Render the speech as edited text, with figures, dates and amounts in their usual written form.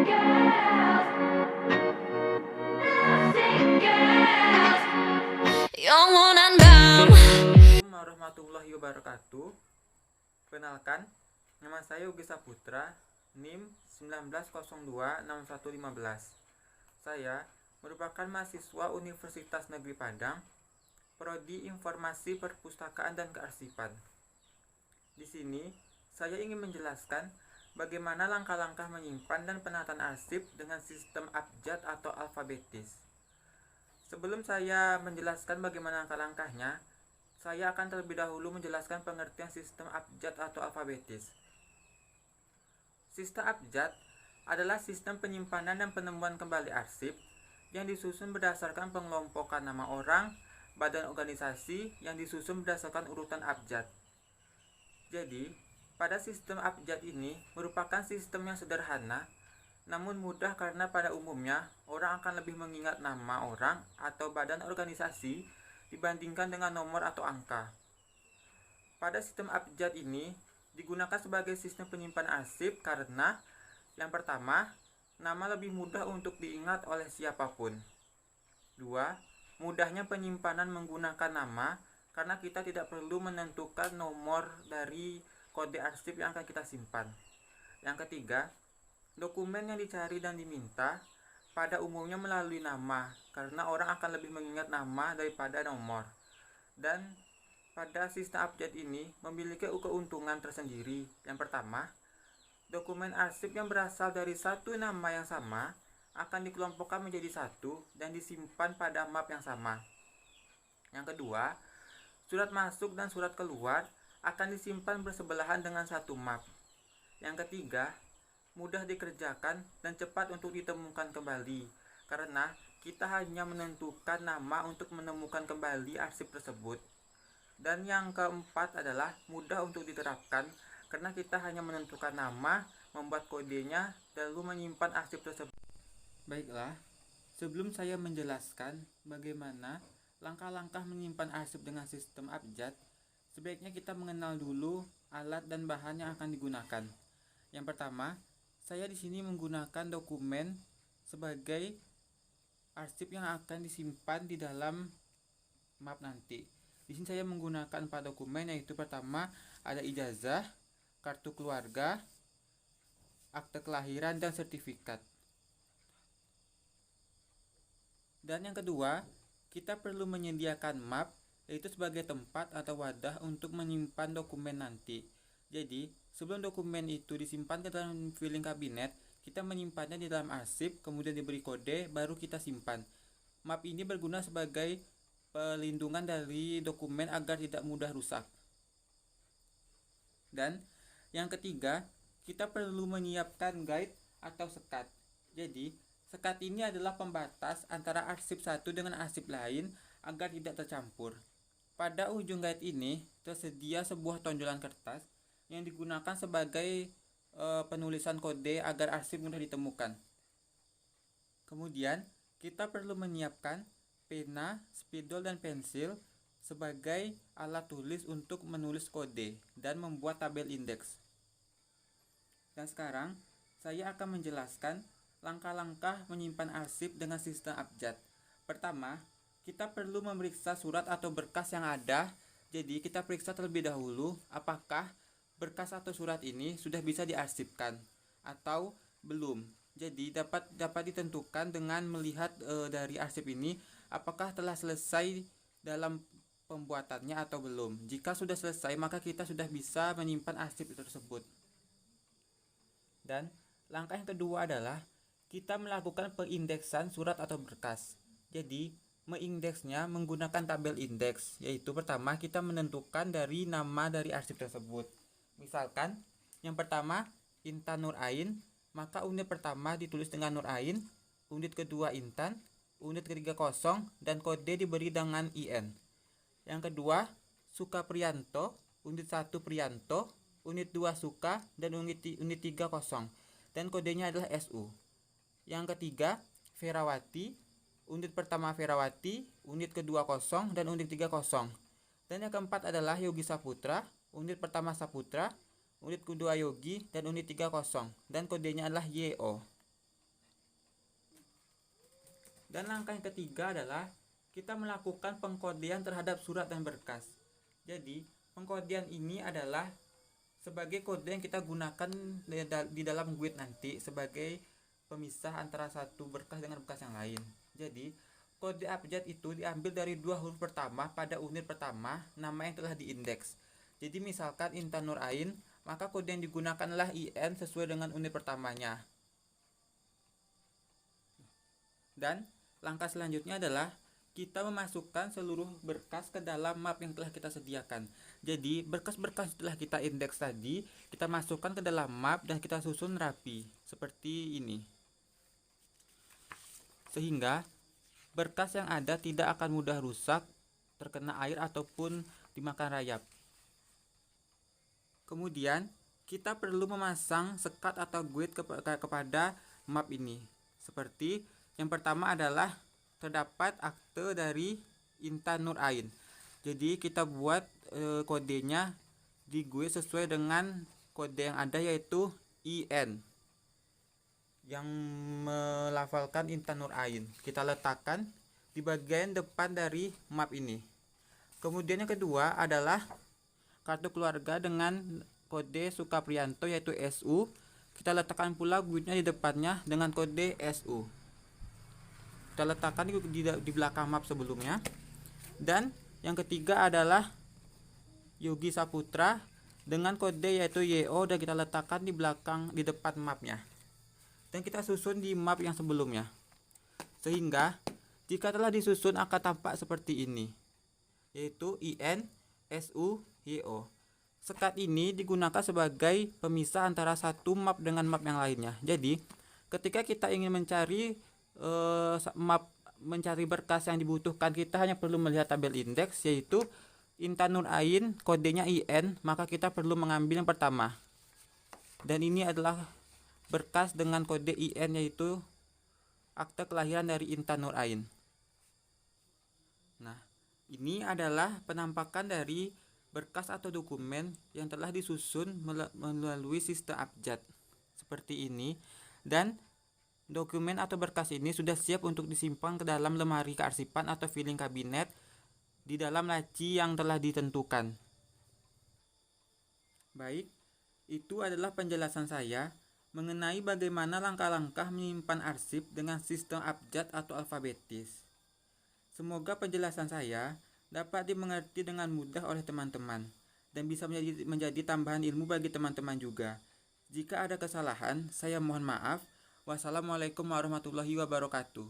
Assalamualaikum warahmatullahi wabarakatuh. Perkenalkan, nama saya Yogi Saputra, NIM 19026115. Saya merupakan mahasiswa Universitas Negeri Padang, Prodi Informasi Perpustakaan dan Kearsipan. Di sini, saya ingin menjelaskan bagaimana langkah-langkah menyimpan dan penataan arsip dengan sistem abjad atau alfabetis. Sebelum saya menjelaskan bagaimana langkah-langkahnya, saya akan terlebih dahulu menjelaskan pengertian sistem abjad atau alfabetis. Sistem abjad adalah sistem penyimpanan dan penemuan kembali arsip yang disusun berdasarkan pengelompokan nama orang, badan organisasi yang disusun berdasarkan urutan abjad. Jadi, pada sistem abjad ini merupakan sistem yang sederhana namun mudah karena pada umumnya orang akan lebih mengingat nama orang atau badan organisasi dibandingkan dengan nomor atau angka. Pada sistem abjad ini digunakan sebagai sistem penyimpan arsip karena yang pertama, nama lebih mudah untuk diingat oleh siapapun. 2. Mudahnya penyimpanan menggunakan nama karena kita tidak perlu menentukan nomor dari kode arsip yang akan kita simpan. Yang ketiga, dokumen yang dicari dan diminta pada umumnya melalui nama karena orang akan lebih mengingat nama daripada nomor. Dan pada sistem abjad ini memiliki keuntungan tersendiri. Yang pertama, dokumen arsip yang berasal dari satu nama yang sama akan dikelompokkan menjadi satu dan disimpan pada map yang sama. Yang kedua, surat masuk dan surat keluar akan disimpan bersebelahan dengan satu map. Yang ketiga, mudah dikerjakan dan cepat untuk ditemukan kembali karena kita hanya menentukan nama untuk menemukan kembali arsip tersebut. Dan yang keempat adalah mudah untuk diterapkan karena kita hanya menentukan nama, membuat kodenya, lalu menyimpan arsip tersebut. Baiklah, sebelum saya menjelaskan bagaimana langkah-langkah menyimpan arsip dengan sistem abjad, sebaiknya kita mengenal dulu alat dan bahan yang akan digunakan. Yang pertama, saya di sini menggunakan dokumen sebagai arsip yang akan disimpan di dalam map nanti. Di sini saya menggunakan 4 dokumen, yaitu pertama ada ijazah, kartu keluarga, akte kelahiran dan sertifikat. Dan yang kedua, kita perlu menyediakan map, yaitu sebagai tempat atau wadah untuk menyimpan dokumen nanti. Jadi, sebelum dokumen itu disimpan ke dalam filing kabinet, kita menyimpannya di dalam arsip, kemudian diberi kode, baru kita simpan. Map ini berguna sebagai pelindungan dari dokumen agar tidak mudah rusak. Dan yang ketiga, kita perlu menyiapkan guide atau sekat. Jadi, sekat ini adalah pembatas antara arsip satu dengan arsip lain agar tidak tercampur. Pada ujung guide ini tersedia sebuah tonjolan kertas yang digunakan sebagai penulisan kode agar arsip mudah ditemukan. Kemudian, kita perlu menyiapkan pena, spidol, dan pensil sebagai alat tulis untuk menulis kode dan membuat tabel indeks. Dan sekarang, saya akan menjelaskan langkah-langkah menyimpan arsip dengan sistem abjad. Pertama, kita perlu memeriksa surat atau berkas yang ada. Jadi, kita periksa terlebih dahulu apakah berkas atau surat ini sudah bisa diarsipkan atau belum. Jadi dapat ditentukan dengan melihat dari arsip ini apakah telah selesai dalam pembuatannya atau belum. Jika sudah selesai, maka kita sudah bisa menyimpan arsip tersebut. Dan langkah yang kedua adalah kita melakukan pengindeksan surat atau berkas. Jadi mengindeksnya menggunakan tabel indeks, yaitu pertama kita menentukan dari nama dari arsip tersebut. Misalkan yang pertama Intan Nur Ain, maka unit pertama ditulis dengan Nur Ain, unit kedua Intan, unit ketiga kosong, dan kode diberi dengan IN. Yang kedua Suka Priyanto, unit 1 Priyanto, unit 2 Suka, dan unit 3 kosong, dan kodenya adalah SU. Yang ketiga Ferawati, unit pertama Ferawati, unit kedua kosong, dan unit 3 kosong. Dan yang keempat adalah Yogi Saputra, unit pertama Saputra, unit kedua Yogi, dan unit 3 kosong, dan kodenya adalah YO. Dan langkah yang ketiga adalah kita melakukan pengkodean terhadap surat dan berkas. Jadi, pengkodean ini adalah sebagai kode yang kita gunakan di dalam GUID nanti sebagai pemisah antara satu berkas dengan berkas yang lain. Jadi, kode abjad itu diambil dari dua huruf pertama pada unit pertama nama yang telah diindeks. Jadi, misalkan Intan Nur Ain, maka kode yang digunakanlah IN sesuai dengan unit pertamanya. Dan langkah selanjutnya adalah kita memasukkan seluruh berkas ke dalam map yang telah kita sediakan. Jadi berkas-berkas setelah kita indeks tadi kita masukkan ke dalam map dan kita susun rapi seperti ini, sehingga berkas yang ada tidak akan mudah rusak, terkena air ataupun dimakan rayap. Kemudian kita perlu memasang sekat atau GUID kepada map ini. Seperti yang pertama adalah terdapat akte dari Intan Nur Ain. Jadi kita buat kodenya di GUID sesuai dengan kode yang ada, yaitu IN yang melafalkan Intan Nur Ain. Kita letakkan di bagian depan dari map ini. Kemudian yang kedua adalah kartu keluarga dengan kode Sukapriyanto yaitu SU. Kita letakkan pula GUID-nya di depannya dengan kode SU. Kita letakkan di belakang map sebelumnya. Dan yang ketiga adalah Yogi Saputra dengan kode yaitu YO, dan kita letakkan di depan mapnya. Dan kita susun di map yang sebelumnya. Sehingga jika telah disusun akan tampak seperti ini, yaitu IN, SU, YO. Sekat ini digunakan sebagai pemisah antara satu map dengan map yang lainnya. Jadi ketika kita ingin mencari mencari berkas yang dibutuhkan, kita hanya perlu melihat tabel indeks yaitu Intan Nur Ain, kodenya IN, maka kita perlu mengambil yang pertama. Dan ini adalah berkas dengan kode IN, yaitu akte kelahiran dari Intan Nur Ain. Nah, ini adalah penampakan dari berkas atau dokumen yang telah disusun melalui sistem abjad seperti ini. Dan dokumen atau berkas ini sudah siap untuk disimpan ke dalam lemari kearsipan atau filing kabinet di dalam laci yang telah ditentukan. Baik, itu adalah penjelasan saya mengenai bagaimana langkah-langkah menyimpan arsip dengan sistem abjad atau alfabetis. Semoga penjelasan saya dapat dimengerti dengan mudah oleh teman-teman dan bisa menjadi tambahan ilmu bagi teman-teman juga. Jika ada kesalahan, saya mohon maaf. Wassalamualaikum warahmatullahi wabarakatuh.